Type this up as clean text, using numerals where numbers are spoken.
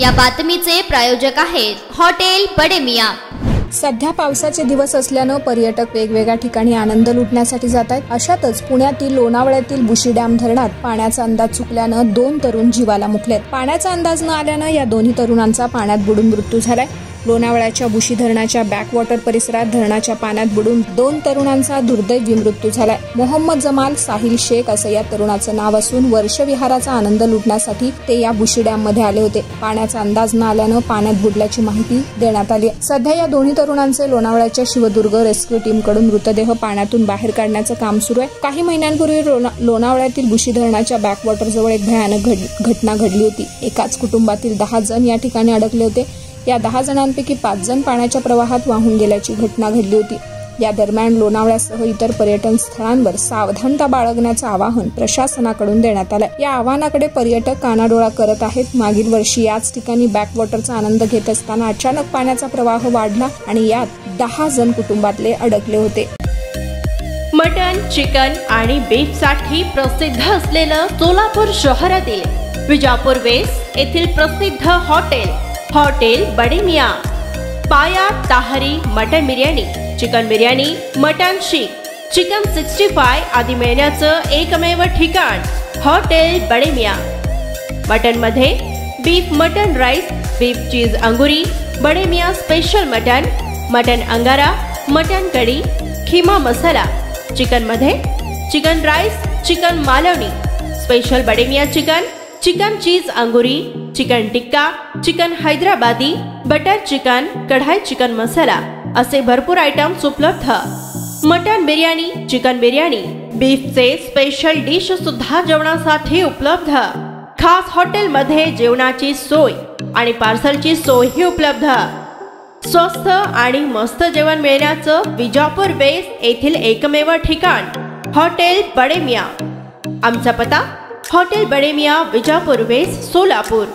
या बातमीचे प्रायोजक आहेत हॉटेल बडे मियां। सध्या पावसाचे दिवस असल्याने पर्यटक वेगवेगळ्या ठिकाणी आनंद लुटण्यासाठी जात आहेत। अशातच पुण्यातील लोणावळ्यातील बुशी डॅम धरणात पाण्याचा अंदाज चुकल्याने 2 तरुण जीवाला मुकलेत। पाण्याचा अंदाज न आल्याने या दोन्ही तरुणांचा पाण्यात बुडून मृत्यू झालाय। लोणावळ्याच्या बुशी धरणाच्या बॅकवॉटर परिसरात धरणाच्या पाण्यात बुडून 2 तरुणांचा दुर्दैवी मृत्यू झालाय। मोहम्मद जमाल साहिल शेख असं या तरुणाचं नाव असून वर्षविहाराचा आनंद लुटण्यासाठी ते या बुशी डॅम मध्ये आले होते। पाण्याचा अंदाज न आल्याने पाण्यात बुडल्याची माहिती देण्यात आली। सध्या या दोन्ही तरुणांचे लोणावळ्याच्या शिवदुर्ग रेस्क्यू टीम कडून मृतदेह पाण्यातून बाहेर काढण्याचं काम सुरू आहे। काही महिन्यांपूर्वी लोणावळ्यातील बुशी धरणाच्या बॅकवॉटर जवळ एक भयानक घटना घडली होती। एकाच कुटुंबातील 10 जण या ठिकाणी अडकले होते। या 10 जणांपैकी 5 जण पाण्याच्या प्रवाहात वाहून गेल्याची घटना घडली होती। या दरम्यान लोणावळ्यासह इतर पर्यटन स्थळांवर सावधानता बाळगण्याचं आवाहन प्रशासनाकडून देण्यात आलं। या आवाहनाकडे पर्यटक कानाडोळा करत आहेत। मागील वर्षी याच ठिकाणी बॅकवॉटरचा आनंद घेत असताना अचानक पाण्याचा प्रवाह वाढला आणि यात 10 जण कुटुंबातले अडकले होते। मटन, चिकन आणि बीफ साठी प्रसिद्ध असलेलं सोलापूर शहरातील विजापूर वेस्ट येथील प्रसिद्ध हॉटेल बडे मियां। पाया ताहरी mutton biryani, chicken biryani, mutton शीख, चिकन 65 आदी मिळण्याचं एकमेव ठिकाण हॉटेल बडे मियां। मटन मध्ये beef mutton rice, beef cheese अंगुरी, Bade Miyan special mutton, mutton अंगारा, मटन कढी, खीमा मसाला। चिकन मध्ये chicken rice, chicken Malvani, special Bade Miyan chicken, chicken cheese अंगुरी, chicken tikka, chicken Hyderabadi, butter chicken, kadai chicken masala असे भरपूर आयटम्स उपलब्ध। मटन बिर्याणी, चिकन बिर्याणी, बीफचे स्पेशल डिश सुद्धा जेवणासाठी उपलब्ध। खास हॉटेलमध्ये जेवणाची सोय आणि पार्सलची सोयही उपलब्ध। स्वस्त आणि मस्त जेवण मिळण्याचं विजापूर वेस्ट येथील एकमेव ठिकाण हॉटेल बडे मियां। आमचा पत्ता हॉटेल बडे मियां, विजापूर वेस्ट, सोलापूर।